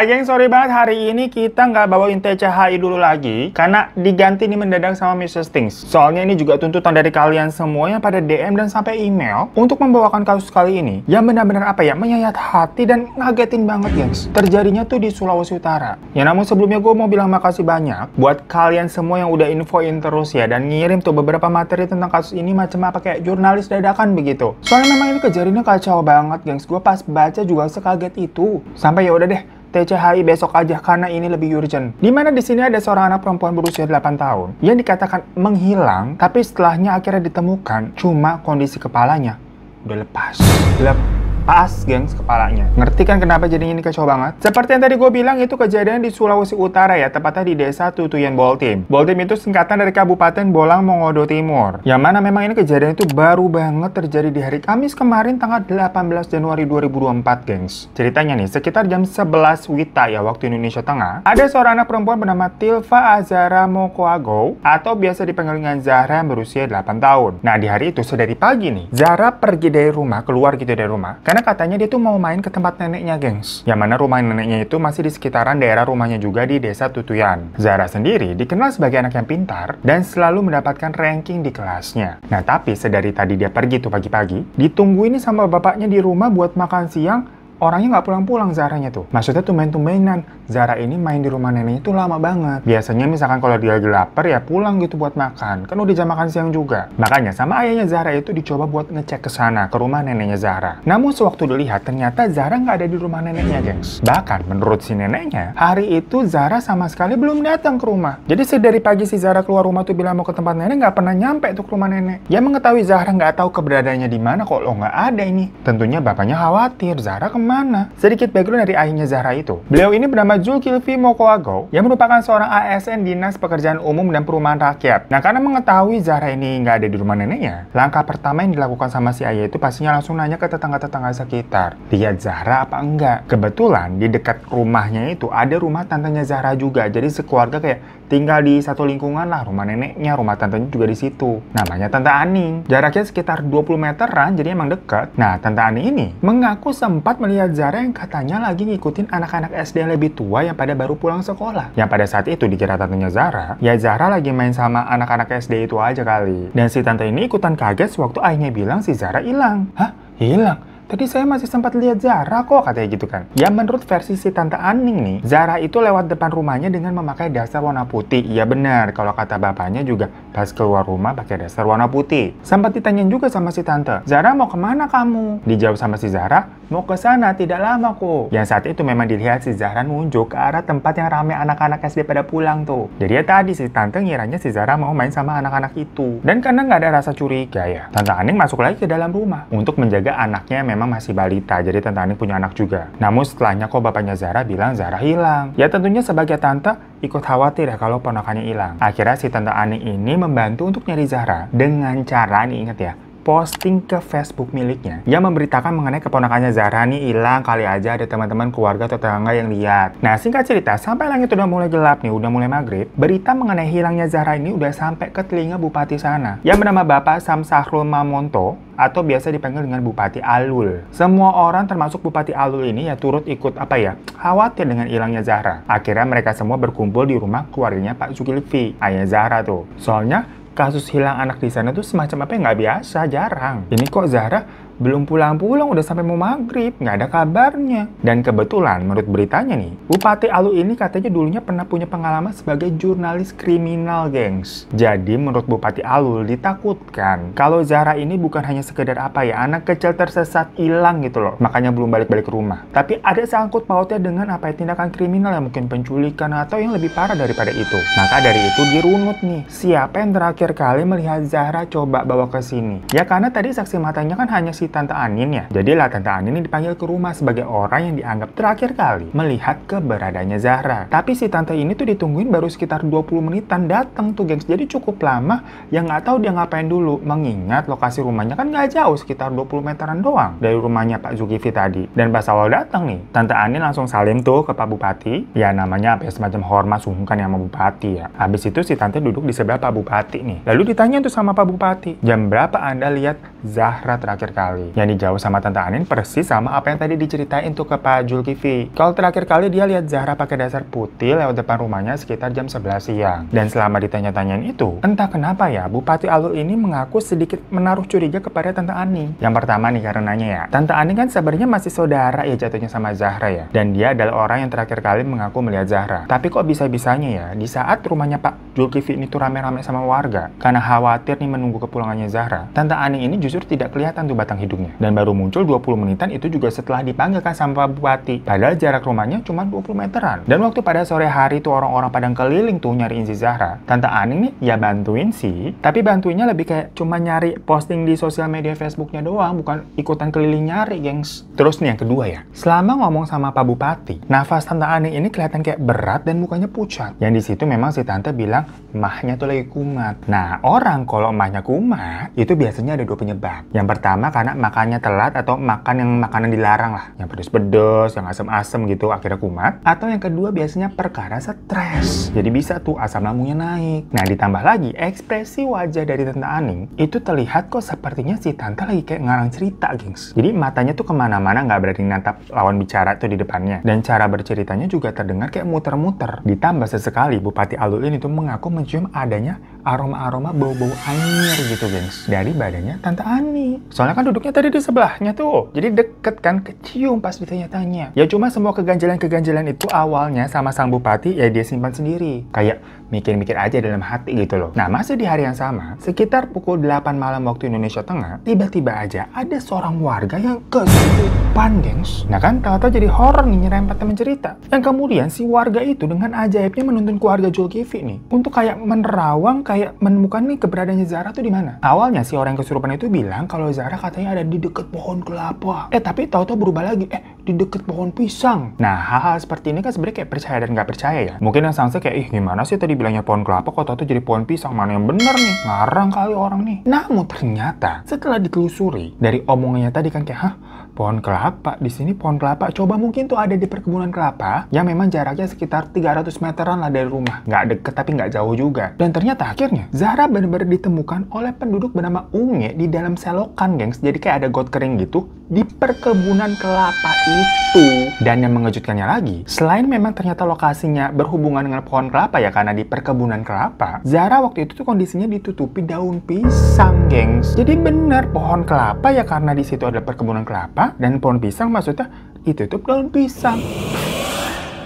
Ya geng, sorry banget hari ini kita nggak bawain TCHI dulu lagi karena diganti nih mendadak sama Mrs. Things. Soalnya ini juga tuntutan dari kalian semua yang pada DM dan sampai email untuk membawakan kasus kali ini yang benar-benar apa ya, menyayat hati dan ngagetin banget gengs. Terjadinya tuh di Sulawesi Utara. Ya namun sebelumnya gue mau bilang makasih banyak buat kalian semua yang udah infoin terus ya dan ngirim tuh beberapa materi tentang kasus ini macam apa kayak jurnalis dadakan begitu. Soalnya memang ini kejadiannya kacau banget gengs. Gue pas baca juga sekaget itu. Sampai ya udah deh, TCHI besok aja karena ini lebih urgent. Dimana di sini ada seorang anak perempuan berusia 8 tahun yang dikatakan menghilang, tapi setelahnya akhirnya ditemukan cuma kondisi kepalanya udah lepas. Lepas gengs kepalanya. Ngerti kan kenapa jadinya ini kacau banget? Seperti yang tadi gue bilang, itu kejadian di Sulawesi Utara ya, tepatnya di desa Tutuyen Boltim. Boltim itu singkatan dari Kabupaten Bolang Mongodo Timur. Yang mana memang ini kejadian itu baru banget terjadi di hari Kamis kemarin tanggal 18 Januari 2024 gengs. Ceritanya nih, sekitar jam 11 WITA ya waktu Indonesia Tengah, ada seorang anak perempuan bernama Tilva Azara Mokoago atau biasa dipanggil dengan Zahra yang berusia 8 tahun. Nah di hari itu sedari pagi nih, Zahra pergi dari rumah, keluar gitu dari rumah. Karena katanya dia tuh mau main ke tempat neneknya, gengs. Yang mana rumah neneknya itu masih di sekitaran daerah rumahnya juga di desa Tutuyan. Zahra sendiri dikenal sebagai anak yang pintar dan selalu mendapatkan ranking di kelasnya. Nah, tapi sedari tadi dia pergi tuh pagi-pagi, ditungguin sama bapaknya di rumah buat makan siang. Orangnya nggak pulang-pulang Zahranya tuh. Maksudnya tuh main-tumainan. Zahra ini main di rumah neneknya tuh lama banget. Biasanya misalkan kalau dia lagi lapar ya pulang gitu buat makan. Kan udah jam makan siang juga. Makanya sama ayahnya Zahra itu dicoba buat ngecek ke sana, ke rumah neneknya Zahra. Namun sewaktu dilihat ternyata Zahra nggak ada di rumah neneknya, gengs. Bahkan menurut si neneknya, hari itu Zahra sama sekali belum datang ke rumah. Jadi sedari pagi si Zahra keluar rumah tuh bilang mau ke tempat nenek, nggak pernah nyampe tuh ke rumah nenek. Yang mengetahui Zahra nggak tahu keberadaannya di mana kok lo nggak ada ini. Tentunya bapaknya khawatir Zahra kemana. Sedikit background dari ayahnya Zahra itu. Beliau ini bernama Zulkifli Mokoago yang merupakan seorang ASN Dinas Pekerjaan Umum dan Perumahan Rakyat. Nah karena mengetahui Zahra ini nggak ada di rumah neneknya, langkah pertama yang dilakukan sama si ayah itu pastinya langsung nanya ke tetangga-tetangga sekitar. Lihat Zahra apa enggak? Kebetulan di dekat rumahnya itu ada rumah tantenya Zahra juga. Jadi sekeluarga kayak tinggal di satu lingkungan lah, rumah neneknya, rumah tantenya juga di situ. Namanya Tante Aning. Jaraknya sekitar 20 meteran, jadi emang dekat. Nah, Tante Aning ini mengaku sempat melihat Zahra yang katanya lagi ngikutin anak-anak SD yang lebih tua yang pada baru pulang sekolah. Yang pada saat itu dikira tantenya Zahra, ya Zahra lagi main sama anak-anak SD itu aja kali. Dan si tante ini ikutan kaget sewaktu ayahnya bilang si Zahra hilang. Hah? Hilang? Tadi saya masih sempat lihat Zahra kok, katanya gitu kan. Ya menurut versi si Tante Aning nih, Zahra itu lewat depan rumahnya dengan memakai dasar warna putih. Iya benar, kalau kata bapaknya juga pas keluar rumah pakai dasar warna putih. Sempat ditanyain juga sama si Tante, Zahra mau kemana kamu? Dijawab sama si Zahra, mau ke sana, tidak lama kok. Yang saat itu memang dilihat si Zahra nunjuk ke arah tempat yang ramai anak-anak SD pada pulang tuh. Jadi ya tadi si Tante ngiranya si Zahra mau main sama anak-anak itu. Dan karena nggak ada rasa curiga ya, Tante Aning masuk lagi ke dalam rumah untuk menjaga anaknya yang memang masih balita, jadi Tante Aning punya anak juga. Namun setelahnya kok bapaknya Zahra bilang Zahra hilang. Ya tentunya sebagai tante ikut khawatir ya kalau ponakannya hilang. Akhirnya si Tante Aning ini membantu untuk nyari Zahra dengan cara, nih inget ya, posting ke Facebook miliknya yang memberitakan mengenai keponakannya Zahra nih hilang, kali aja ada teman-teman keluarga atau tetangga yang lihat. Nah singkat cerita, sampai langit udah mulai gelap nih, udah mulai maghrib, berita mengenai hilangnya Zahra ini udah sampai ke telinga bupati sana yang bernama Bapak Samsahrul Mamonto atau biasa dipanggil dengan Bupati Alul. Semua orang termasuk Bupati Alul ini ya turut ikut apa ya, khawatir dengan hilangnya Zahra. Akhirnya mereka semua berkumpul di rumah keluarganya Pak Zulkifli, ayah Zahra tuh. Soalnya kasus hilang anak di sana tuh semacam apa yang nggak biasa, jarang. Ini kok Zahra belum pulang-pulang udah sampai mau maghrib, nggak ada kabarnya. Dan kebetulan menurut beritanya nih, Bupati Alul ini katanya dulunya pernah punya pengalaman sebagai jurnalis kriminal, gengs. Jadi menurut Bupati Alul ditakutkan kalau Zahra ini bukan hanya sekedar apa ya, anak kecil tersesat hilang gitu loh, makanya belum balik-balik ke rumah. Tapi ada sangkut pautnya dengan apa ya, tindakan kriminal yang mungkin penculikan atau yang lebih parah daripada itu. Maka dari itu dirunut nih, siapa yang terakhir kali melihat Zahra coba bawa ke sini? Ya karena tadi saksi matanya kan hanya si Tante Anin ya. Jadilah Tante Anin ini dipanggil ke rumah sebagai orang yang dianggap terakhir kali melihat keberadaannya Zahra. Tapi si Tante ini tuh ditungguin baru sekitar 20 menitan datang tuh, gengs. Jadi cukup lama, yang nggak tahu dia ngapain dulu. Mengingat lokasi rumahnya kan nggak jauh, sekitar 20 meteran doang dari rumahnya Pak Zulkifli tadi. Dan pas awal datang nih, Tante Anin langsung salim tuh ke Pak Bupati. Ya namanya apa ya, semacam hormat sungkan ya sama Bupati ya. Habis itu si Tante duduk di sebelah Pak Bupati nih. Lalu ditanya tuh sama Pak Bupati, jam berapa Anda lihat Zahra terakhir kali. Yang dijawab sama Tante Anin persis sama apa yang tadi diceritain tuh ke Pak Zulkifli. Kalau terakhir kali dia lihat Zahra pakai dasar putih lewat depan rumahnya sekitar jam 11 siang. Dan selama ditanya-tanyain itu, entah kenapa ya, Bupati Alul ini mengaku sedikit menaruh curiga kepada Tante Anin. Yang pertama nih karenanya ya, Tante Anin kan sebenarnya masih saudara ya jatuhnya sama Zahra ya. Dan dia adalah orang yang terakhir kali mengaku melihat Zahra. Tapi kok bisa-bisanya ya, di saat rumahnya Pak Zulkifli ini tuh rame-rame sama warga, karena khawatir nih menunggu kepulangannya Zahra, Tante Anin ini justru tidak kelihatan tuh batang hidungnya. Dan baru muncul 20 menitan itu juga setelah dipanggil kan sama Pak Bupati. Padahal jarak rumahnya cuma 20 meteran. Dan waktu pada sore hari tuh orang-orang pada keliling tuh nyariin si Zahra, Tante Anin nih ya bantuin sih, tapi bantuinnya lebih kayak cuma nyari posting di sosial media Facebooknya doang, bukan ikutan keliling nyari, gengs. Terus nih yang kedua ya, selama ngomong sama Pak Bupati, nafas Tante Anin ini kelihatan kayak berat dan mukanya pucat. Yang di situ memang si Tante bilang mahnya tuh lagi kumat. Nah, orang kalau mahnya kumat itu biasanya ada 2 penyebab. Yang pertama karena makannya telat atau makan yang makanan dilarang lah, yang pedes-pedes, yang asam-asam gitu akhirnya kumat. Atau yang kedua biasanya perkara stres. Jadi bisa tuh asam lambungnya naik. Nah, ditambah lagi ekspresi wajah dari Tante Aning itu terlihat kok sepertinya si Tante lagi kayak ngarang cerita, gengs. Jadi matanya tuh kemana-mana nggak berani natap lawan bicara tuh di depannya. Dan cara berceritanya juga terdengar kayak muter-muter. Ditambah sesekali Bupati Alul ini tuh mengaku mencium adanya aroma-aroma bau-bau anyir gitu, gengs, dari badannya Tante Ani. Soalnya kan duduknya tadi di sebelahnya tuh, jadi deket kan, kecium pas ditanya-tanya. Ya cuma semua keganjalan-keganjalan itu awalnya sama sang bupati ya dia simpan sendiri, kayak mikir-mikir aja dalam hati gitu loh. Nah, masih di hari yang sama, sekitar pukul 8 malam waktu Indonesia Tengah, tiba-tiba aja ada seorang warga yang kesurupan, gengs. Nah kan, tahu-tahu jadi horor nih nyerempet temen cerita. Yang kemudian si warga itu dengan ajaibnya menuntun keluarga Zulkifli nih untuk kayak menerawang, kayak menemukan nih keberadaannya Zahra tuh di mana. Awalnya si orang yang kesurupan itu bilang kalau Zahra katanya ada di deket pohon kelapa. Tapi tahu-tahu berubah lagi, di deket pohon pisang. Nah, hal-hal seperti ini kan sebenarnya kayak percaya dan nggak percaya ya. Mungkin yang sangsa kayak, gimana sih tadi bilangnya pohon kelapa kok tahu-tahu jadi pohon pisang, mana yang bener nih? Ngarang kali orang nih. Namun ternyata setelah ditelusuri dari omongannya tadi kan kayak, pohon kelapa, di sini pohon kelapa, coba mungkin tuh ada di perkebunan kelapa yang memang jaraknya sekitar 300 meteran lah dari rumah. Nggak deket tapi nggak jauh juga. Dan ternyata akhirnya Zahra benar-benar ditemukan oleh penduduk bernama Unge di dalam selokan, gengs. Jadi kayak ada got kering gitu di perkebunan kelapa itu. Dan yang mengejutkannya lagi, selain memang ternyata lokasinya berhubungan dengan pohon kelapa ya, karena di perkebunan kelapa, Zahra waktu itu tuh kondisinya ditutupi daun pisang, gengs. Jadi bener pohon kelapa ya karena di situ ada perkebunan kelapa, dan pohon pisang maksudnya ditutup daun pisang.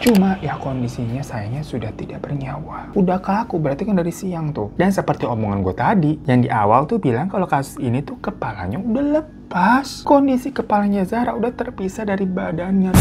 Cuma ya kondisinya sayangnya sudah tidak bernyawa. Udah kaku, berarti kan dari siang tuh. Dan seperti omongan gue tadi, yang di awal tuh bilang kalau kasus ini tuh kepalanya udah lepas. Kondisi kepalanya Zahra udah terpisah dari badannya.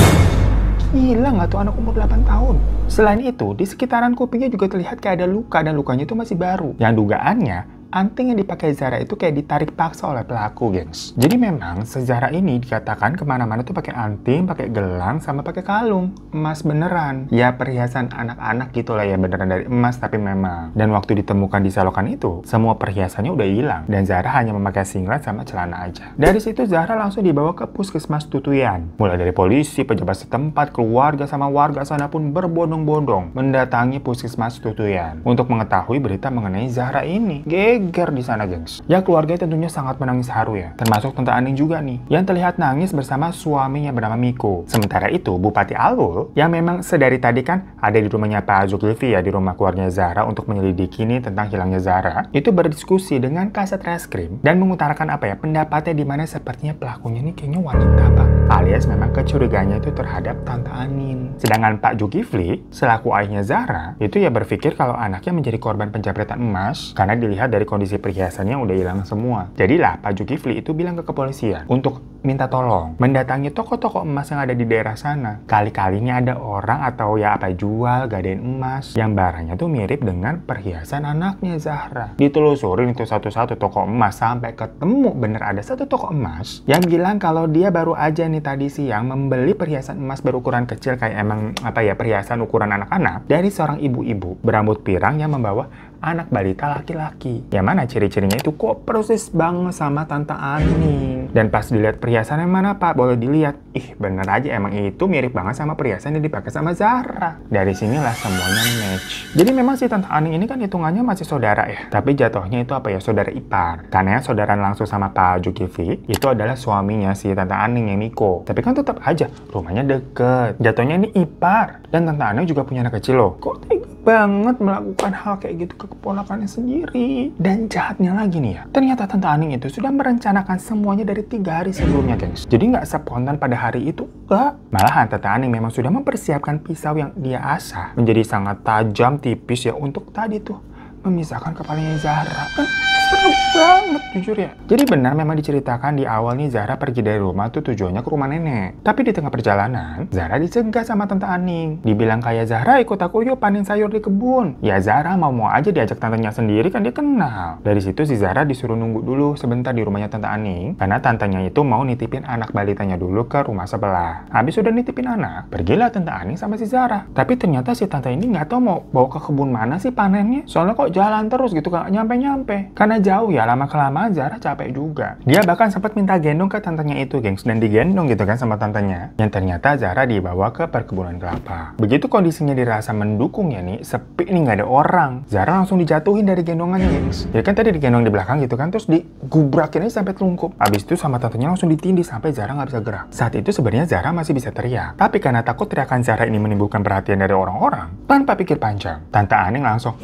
Gila nggak tuh anak umur 8 tahun? Selain itu, di sekitaran kupingnya juga terlihat kayak ada luka, dan lukanya itu masih baru. Yang dugaannya, anting yang dipakai Zahra itu kayak ditarik paksa oleh pelaku, gengs. Jadi memang Zahra ini dikatakan kemana-mana tuh pakai anting, pakai gelang, sama pakai kalung emas beneran. Ya perhiasan anak-anak gitulah ya, beneran dari emas tapi memang. Dan waktu ditemukan di selokan itu, semua perhiasannya udah hilang dan Zahra hanya memakai singlet sama celana aja. Dari situ Zahra langsung dibawa ke puskesmas Tutuyan. Mulai dari polisi, pejabat setempat, keluarga sama warga sana pun berbondong-bondong mendatangi puskesmas Tutuyan untuk mengetahui berita mengenai Zahra ini. Geger di sana, gengs. Ya keluarga tentunya sangat menangis haru ya, termasuk Tante Aning juga nih, yang terlihat nangis bersama suaminya bernama Miko. Sementara itu Bupati Alul yang memang sedari tadi kan ada di rumahnya Pak Zulkifli ya, di rumah keluarga Zahra untuk menyelidiki nih tentang hilangnya Zahra, itu berdiskusi dengan Kasat Reskrim dan mengutarakan apa ya, pendapatnya di mana sepertinya pelakunya nih kayaknya wanita, Pak, alias memang kecuriganya itu terhadap Tante Anin. Sedangkan Pak Zulkifli selaku ayahnya Zahra itu ya berpikir kalau anaknya menjadi korban penjamretan emas karena dilihat dari kondisi perhiasannya udah hilang semua. Jadilah Pak Zulkifli itu bilang ke kepolisian untuk minta tolong mendatangi toko-toko emas yang ada di daerah sana. Kali-kalinya ada orang atau ya apa jual gadain emas yang barangnya tuh mirip dengan perhiasan anaknya Zahra. Ditelusurin itu satu-satu toko emas sampai ketemu bener ada satu toko emas yang bilang kalau dia baru aja nih tadi siang membeli perhiasan emas berukuran kecil kayak emang apa ya, perhiasan ukuran anak-anak dari seorang ibu-ibu berambut pirang yang membawa anak balita laki-laki. Yang mana ciri-cirinya itu kok persis banget sama Tante Aning. Dan pas dilihat perhiasan Perhiasan yang mana Pak? Boleh dilihat. Ih, bener aja, emang itu mirip banget sama perhiasan yang dipakai sama Zara. Dari sinilah semuanya match. Jadi memang si Tante Aning ini kan hitungannya masih saudara ya. Tapi jatuhnya itu apa ya, saudara ipar. Karena yang saudara langsung sama Pak Zulkifli itu adalah suaminya si Tante Aning yang Miko. Tapi kan tetap aja rumahnya deket. Jatuhnya ini ipar. Dan Tante Aning juga punya anak kecil loh. Kok tega banget melakukan hal kayak gitu ke keponakannya sendiri. Dan jahatnya lagi nih ya, ternyata Tante Aning itu sudah merencanakan semuanya dari 3 hari sebelumnya, gengs. Jadi nggak spontan pada hari itu, enggak. Malahan Tante Aning memang sudah mempersiapkan pisau yang dia asah menjadi sangat tajam, tipis ya, untuk tadi tuh memisahkan kepalanya Zara. Kan seru banget jujur ya. Jadi benar memang diceritakan di awal nih, Zara pergi dari rumah tuh tujuannya ke rumah nenek. Tapi di tengah perjalanan, Zara dicegah sama Tante Aning. Dibilang kayak, Zara ikut aku yuk panen sayur di kebun. Ya Zara mau aja diajak tantenya sendiri, kan dia kenal. Dari situ si Zara disuruh nunggu dulu sebentar di rumahnya Tante Aning. Karena tantenya itu mau nitipin anak balitanya dulu ke rumah sebelah. Habis udah nitipin anak, pergilah Tante Aning sama si Zara. Tapi ternyata si tante ini nggak tahu mau bawa ke kebun mana sih panennya. Soalnya kok jalan terus gitu, gak nyampe-nyampe. Karena jauh ya, lama-kelamaan Zara capek juga. Dia bahkan sempat minta gendong ke tantenya itu, gengs. Dan digendong gitu kan sama tantenya. Yang ternyata Zara dibawa ke perkebunan kelapa. Begitu kondisinya dirasa mendukung ya nih, sepi nih, nggak ada orang. Zara langsung dijatuhin dari gendongannya, gengs. Jadi kan tadi digendong di belakang gitu kan, terus digubrakin aja sampai telungkup. Habis itu sama tantenya langsung ditindih sampai Zara nggak bisa gerak. Saat itu sebenarnya Zara masih bisa teriak. Tapi karena takut teriakan Zara ini menimbulkan perhatian dari orang-orang, tanpa pikir panjang, Tante Aning langsung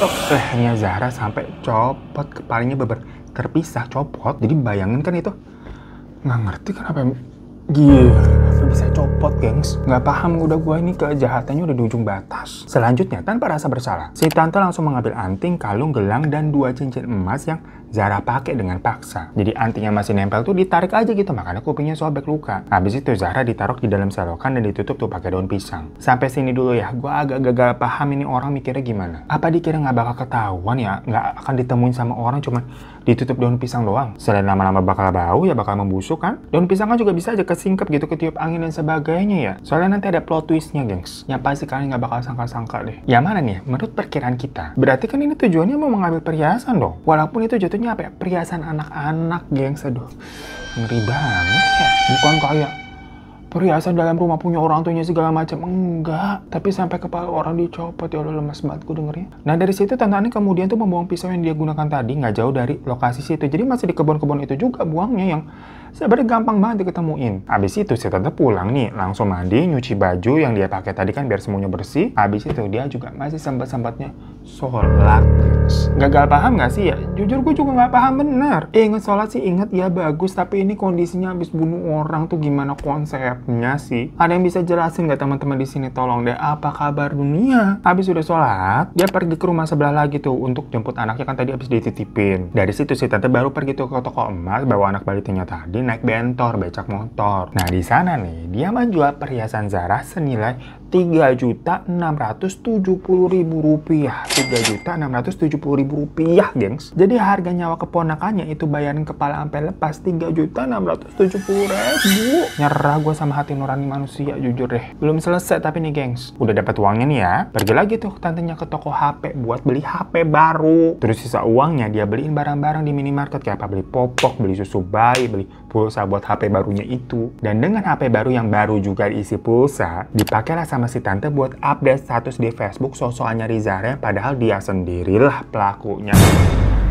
lehernya Zara sampai copot, kepalanya terpisah, copot. Jadi bayangin kan itu, nggak ngerti kenapa gila bisa copot, gengs. Nggak paham udah gua ini kejahatannya udah di ujung batas. Selanjutnya, tanpa rasa bersalah, si tante langsung mengambil anting, kalung, gelang, dan 2 cincin emas yang Zara pakai dengan paksa. Jadi antingnya masih nempel tuh ditarik aja gitu, makanya kupingnya sobek luka. Habis itu Zara ditaruh di dalam selokan dan ditutup tuh pakai daun pisang. Sampai sini dulu ya, gua agak gagal paham ini orang mikirnya gimana. Apa dikira nggak bakal ketahuan ya, nggak akan ditemuin sama orang, cuman ditutup daun pisang doang. Selain lama-lama bakal bau ya, bakal membusuk kan. Daun pisang kan juga bisa aja kesingkep gitu, ketiup angin dan sebagainya ya. Soalnya nanti ada plot twistnya, gengs. Yang pasti kalian nggak bakal sangka-sangka deh. Yang mana nih? Menurut perkiraan kita, berarti kan ini tujuannya mau mengambil perhiasan dong. Walaupun itu jatuhnya apa ya? Perhiasan anak-anak, gengs. Aduh, ngeri banget ya. Bukan kayak perhiasan dalam rumah punya orang tuanya segala macam, enggak. Tapi sampai kepala orang dicopot, ya Allah, lemas banget gue dengernya. Nah dari situ Tante Aning kemudian tuh membuang pisau yang dia gunakan tadi nggak jauh dari lokasi situ. Jadi masih di kebun-kebun itu juga buangnya, yang sebenarnya gampang banget diketemuin. Habis itu si tante pulang nih, langsung mandi, nyuci baju yang dia pakai tadi kan biar semuanya bersih. Habis itu dia juga masih sempat-sempatnya sholat. Gagal paham nggak sih ya? Jujur gue juga nggak paham bener. Ingat sholat sih ingat ya, bagus. Tapi ini kondisinya habis bunuh orang tuh gimana konsepnya sih? Ada yang bisa jelasin nggak teman-teman di sini? Tolong deh, apa kabar dunia? Habis udah sholat, dia pergi ke rumah sebelah lagi tuh untuk jemput anaknya kan tadi habis dititipin. Dari situ si tante baru pergi tuh ke toko emas bawa anak balitanya tadi naik bentor, becak motor. Nah di sana nih dia menjual perhiasan Zara senilai 3.670.000 rupiah. 3.670.000 rupiah, gengs. Jadi harga nyawa keponakannya itu bayarin kepala sampai lepas 3.670.000. Nyerah gue sama hati nurani manusia, jujur deh. Belum selesai tapi nih, gengs. Udah dapat uangnya nih ya. Pergi lagi tuh tantenya ke toko HP buat beli HP baru. Terus sisa uangnya dia beliin barang-barang di minimarket kayak apa, beli popok, beli susu bayi, beli pulsa buat HP barunya itu. Dan dengan HP baru yang baru juga diisi pulsa, dipakailah sama si tante buat update status di Facebook sosokan nyari Zara, padahal dia sendirilah pelakunya.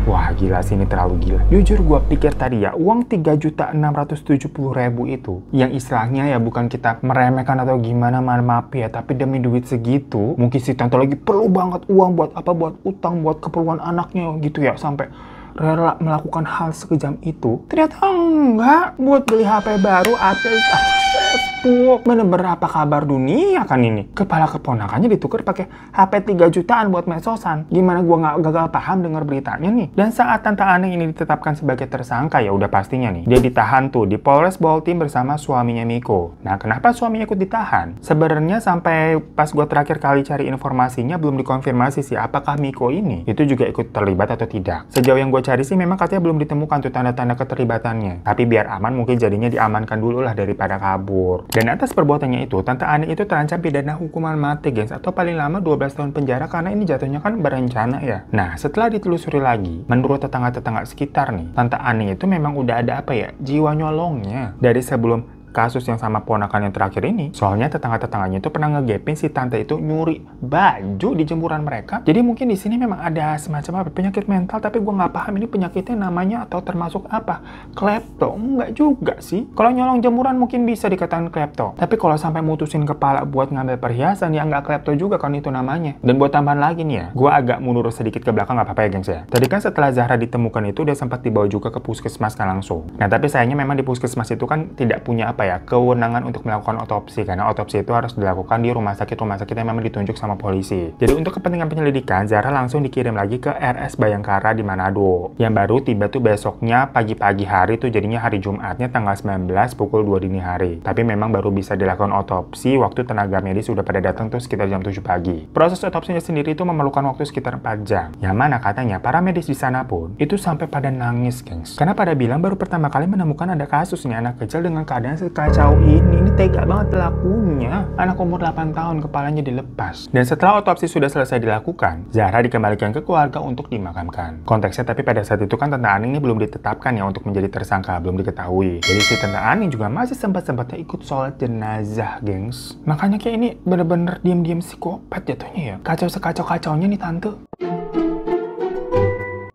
Wah gila sih, ini terlalu gila. Jujur gue pikir tadi ya, uang 3.670.000 itu, yang istilahnya ya bukan kita meremehkan atau gimana, maaf ya, tapi demi duit segitu, mungkin si tante lagi perlu banget uang buat apa, buat utang, buat keperluan anaknya gitu ya, sampai rela melakukan hal sekejam itu. Ternyata enggak, buat beli HP baru, update Facebook. Bener-bener apa kabar dunia kan ini? Kepala keponakannya ditukar pakai HP 3 jutaan buat mesosan. Gimana gua nggak gagal paham dengar beritanya nih. Dan saat Tante Aning ini ditetapkan sebagai tersangka, ya udah pastinya nih dia ditahan tuh di Polres Boltim bersama suaminya Miko. Nah kenapa suaminya ikut ditahan? Sebenarnya sampai pas gua terakhir kali cari informasinya belum dikonfirmasi sih apakah Miko ini itu juga ikut terlibat atau tidak. Sejauh yang gue cari sih memang katanya belum ditemukan tuh tanda-tanda keterlibatannya. Tapi biar aman mungkin jadinya diamankan dulu lah daripada kabur. Dan atas perbuatannya itu, Tante Ani itu terancam pidana hukuman mati, gengs, atau paling lama 12 tahun penjara karena ini jatuhnya kan berencana ya. Nah, setelah ditelusuri lagi, menurut tetangga-tetangga sekitar nih, Tante Ani itu memang udah ada apa ya, jiwa nyolongnya. Dari sebelum kasus yang sama ponakan yang terakhir ini, soalnya tetangga-tetangganya itu pernah ngegepin si tante itu nyuri baju di jemuran mereka. Jadi mungkin di sini memang ada semacam apa, penyakit mental, tapi gue nggak paham ini penyakitnya namanya atau termasuk apa, klepto? Enggak juga sih. Kalau nyolong jemuran mungkin bisa dikatakan klepto, tapi kalau sampai mutusin kepala buat ngambil perhiasan, ya nggak klepto juga kan itu namanya. Dan buat tambahan lagi nih ya, gue agak mundur sedikit ke belakang, nggak apa-apa ya gengs ya. Tadi kan setelah Zahra ditemukan itu dia sempat dibawa juga ke puskesmas kan langsung. Nah tapi sayangnya memang di puskesmas itu kan tidak punya apa ya, kewenangan untuk melakukan otopsi, karena otopsi itu harus dilakukan di rumah sakit yang memang ditunjuk sama polisi. Jadi untuk kepentingan penyelidikan, Zahra langsung dikirim lagi ke RS Bayangkara di Manado, yang baru tiba tuh besoknya pagi-pagi hari tuh, jadinya hari Jumatnya tanggal 19 pukul 2 dini hari. Tapi memang baru bisa dilakukan otopsi waktu tenaga medis sudah pada datang tuh sekitar jam 7 pagi. Proses otopsinya sendiri itu memerlukan waktu sekitar 4 jam. Yang mana katanya para medis di sana pun itu sampai pada nangis, gengs. Karena pada bilang baru pertama kali menemukan ada kasusnya anak kecil dengan keadaan sekacau ini tega banget pelakunya. Anak umur 8 tahun kepalanya dilepas. Dan setelah otopsi sudah selesai dilakukan, Zahra dikembalikan ke keluarga untuk dimakamkan. Konteksnya tapi pada saat itu kan Tante Ani ini belum ditetapkan ya untuk menjadi tersangka, belum diketahui. Jadi si Tante Ani juga masih sempat-sempatnya ikut sholat jenazah, gengs. Makanya kayak ini bener-bener diam-diam psikopat jatuhnya ya. Kacau sekacau-kacaunya nih tante.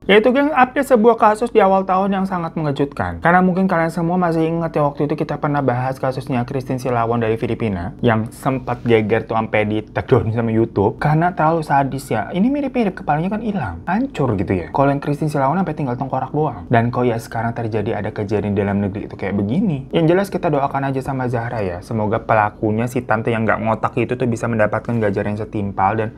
Yaitu geng, update sebuah kasus di awal tahun yang sangat mengejutkan. Karena mungkin kalian semua masih ingat ya, waktu itu kita pernah bahas kasusnya Christine Silawan dari Filipina yang sempat geger tuh sampai di take-down sama YouTube karena terlalu sadis ya. Ini mirip-mirip, kepalanya kan hilang, hancur gitu ya. Kalau yang Christine Silawan sampai tinggal tengkorak doang. Dan kok ya sekarang terjadi ada kejadian dalam negeri itu kayak begini. Yang jelas kita doakan aja sama Zahra ya. Semoga pelakunya si tante yang nggak ngotak itu tuh bisa mendapatkan ganjaran yang setimpal. Dan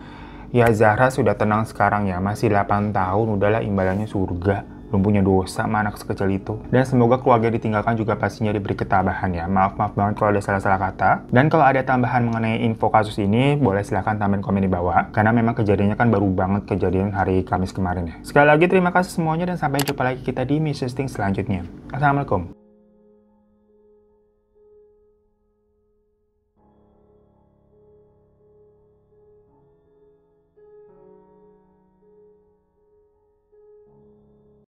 ya Zahra sudah tenang sekarang ya, masih 8 tahun, udahlah imbalannya surga. Belum punya dosa sama anak sekecil itu. Dan semoga keluarga ditinggalkan juga pastinya diberi ketabahan ya. Maaf banget kalau ada salah-salah kata. Dan kalau ada tambahan mengenai info kasus ini, boleh silahkan tambahin komen di bawah. Karena memang kejadiannya kan baru banget kejadian hari Kamis kemarin ya. Sekali lagi terima kasih semuanya dan sampai jumpa lagi kita di Mrs. Things selanjutnya. Assalamualaikum.